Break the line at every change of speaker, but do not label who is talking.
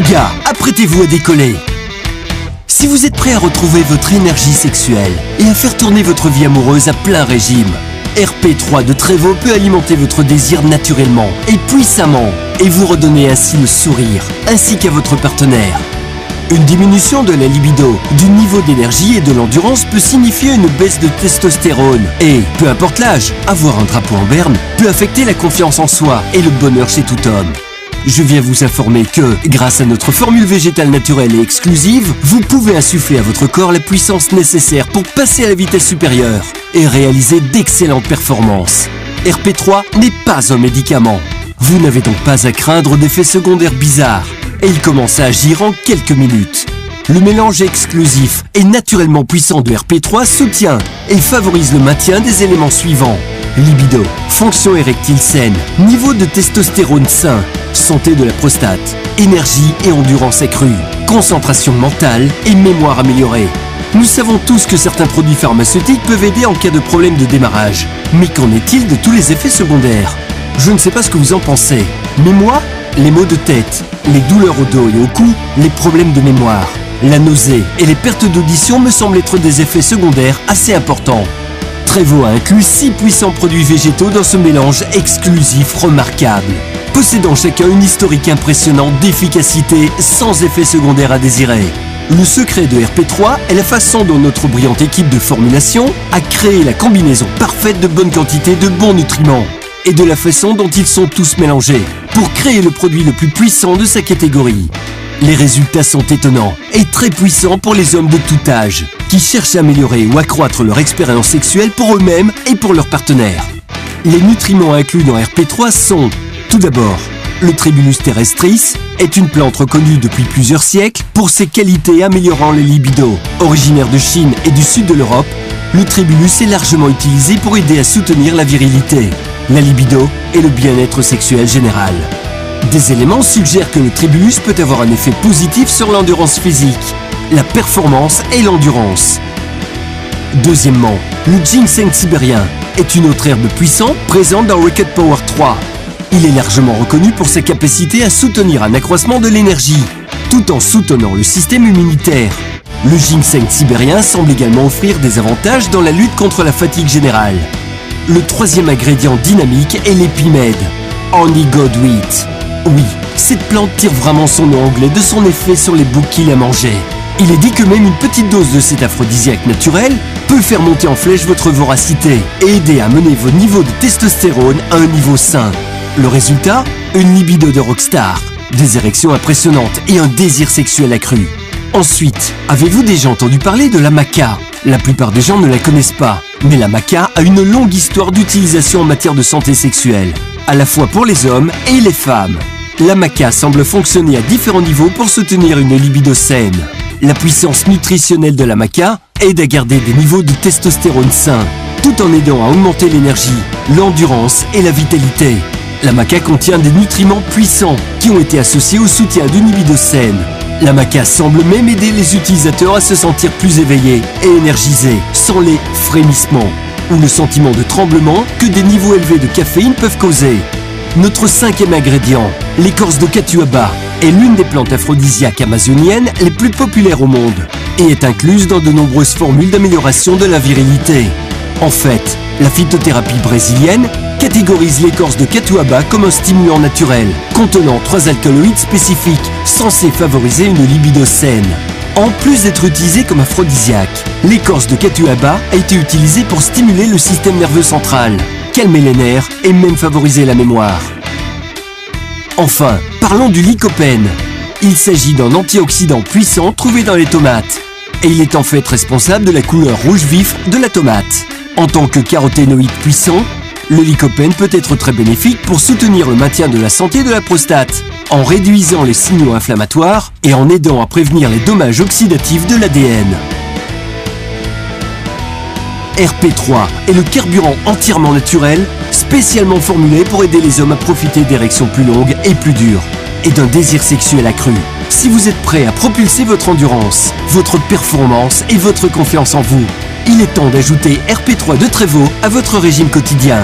gars, apprêtez-vous à décoller. Si vous êtes prêt à retrouver votre énergie sexuelle et à faire tourner votre vie amoureuse à plein régime, RP3 de Trévo peut alimenter votre désir naturellement et puissamment et vous redonner ainsi le sourire, ainsi qu'à votre partenaire. Une diminution de la libido, du niveau d'énergie et de l'endurance peut signifier une baisse de testostérone. Et, peu importe l'âge, avoir un drapeau en berne peut affecter la confiance en soi et le bonheur chez tout homme. Je viens vous informer que, grâce à notre formule végétale naturelle et exclusive, vous pouvez insuffler à votre corps la puissance nécessaire pour passer à la vitesse supérieure et réaliser d'excellentes performances. RP3 n'est pas un médicament. Vous n'avez donc pas à craindre d'effets secondaires bizarres et il commence à agir en quelques minutes. Le mélange exclusif et naturellement puissant de RP3 soutient et favorise le maintien des éléments suivants: libido, fonction érectile saine, niveau de testostérone sain, santé de la prostate, énergie et endurance accrue, concentration mentale et mémoire améliorée. Nous savons tous que certains produits pharmaceutiques peuvent aider en cas de problème de démarrage. Mais qu'en est-il de tous les effets secondaires? Je ne sais pas ce que vous en pensez, mais moi, les maux de tête, les douleurs au dos et au cou, les problèmes de mémoire, la nausée et les pertes d'audition me semblent être des effets secondaires assez importants. Trévo a inclus 6 puissants produits végétaux dans ce mélange exclusif remarquable, possédant chacun une historique impressionnante d'efficacité sans effets secondaires à désirer. Le secret de RP3 est la façon dont notre brillante équipe de formulation a créé la combinaison parfaite de bonne quantité de bons nutriments et de la façon dont ils sont tous mélangés pour créer le produit le plus puissant de sa catégorie. Les résultats sont étonnants et très puissants pour les hommes de tout âge qui cherchent à améliorer ou accroître leur expérience sexuelle pour eux-mêmes et pour leurs partenaires. Les nutriments inclus dans RP3 sont, tout d'abord, le Tribulus terrestris est une plante reconnue depuis plusieurs siècles pour ses qualités améliorant le libido. Originaire de Chine et du sud de l'Europe, le Tribulus est largement utilisé pour aider à soutenir la virilité, la libido et le bien-être sexuel général. Des éléments suggèrent que le Tribulus peut avoir un effet positif sur l'endurance physique, la performance et l'endurance. Deuxièmement, le ginseng sibérien est une autre herbe puissante présente dans Rocket Power 3. Il est largement reconnu pour sa capacité à soutenir un accroissement de l'énergie, tout en soutenant le système immunitaire. Le ginseng sibérien semble également offrir des avantages dans la lutte contre la fatigue générale. Le troisième ingrédient dynamique est l'épimède, Honey God Wheat. Oui, cette plante tire vraiment son nom anglais de son effet sur les boucs qu'il a mangés. Il est dit que même une petite dose de cet aphrodisiaque naturel peut faire monter en flèche votre voracité et aider à mener vos niveaux de testostérone à un niveau sain. Le résultat? Une libido de rockstar, des érections impressionnantes et un désir sexuel accru. Ensuite, avez-vous déjà entendu parler de la maca? La plupart des gens ne la connaissent pas, mais la maca a une longue histoire d'utilisation en matière de santé sexuelle, à la fois pour les hommes et les femmes. La maca semble fonctionner à différents niveaux pour soutenir une libido saine. La puissance nutritionnelle de la maca aide à garder des niveaux de testostérone sains, tout en aidant à augmenter l'énergie, l'endurance et la vitalité. La maca contient des nutriments puissants qui ont été associés au soutien d'une libido saine. La maca semble même aider les utilisateurs à se sentir plus éveillés et énergisés, sans les frémissements ou le sentiment de tremblement que des niveaux élevés de caféine peuvent causer. Notre cinquième ingrédient, l'écorce de catuaba, est l'une des plantes aphrodisiaques amazoniennes les plus populaires au monde et est incluse dans de nombreuses formules d'amélioration de la virilité. En fait, la phytothérapie brésilienne catégorise l'écorce de catuaba comme un stimulant naturel, contenant 3 alcaloïdes spécifiques censés favoriser une libido saine. En plus d'être utilisée comme aphrodisiaque, l'écorce de catuaba a été utilisée pour stimuler le système nerveux central, calmer les nerfs et même favoriser la mémoire. Enfin, parlons du lycopène. Il s'agit d'un antioxydant puissant trouvé dans les tomates. Et il est en fait responsable de la couleur rouge vif de la tomate. En tant que caroténoïde puissant, le lycopène peut être très bénéfique pour soutenir le maintien de la santé de la prostate, en réduisant les signaux inflammatoires et en aidant à prévenir les dommages oxydatifs de l'ADN. RP3 est le carburant entièrement naturel, spécialement formulé pour aider les hommes à profiter d'érections plus longues et plus dures, et d'un désir sexuel accru. Si vous êtes prêt à propulser votre endurance, votre performance et votre confiance en vous, il est temps d'ajouter RP3 de Trévo à votre régime quotidien.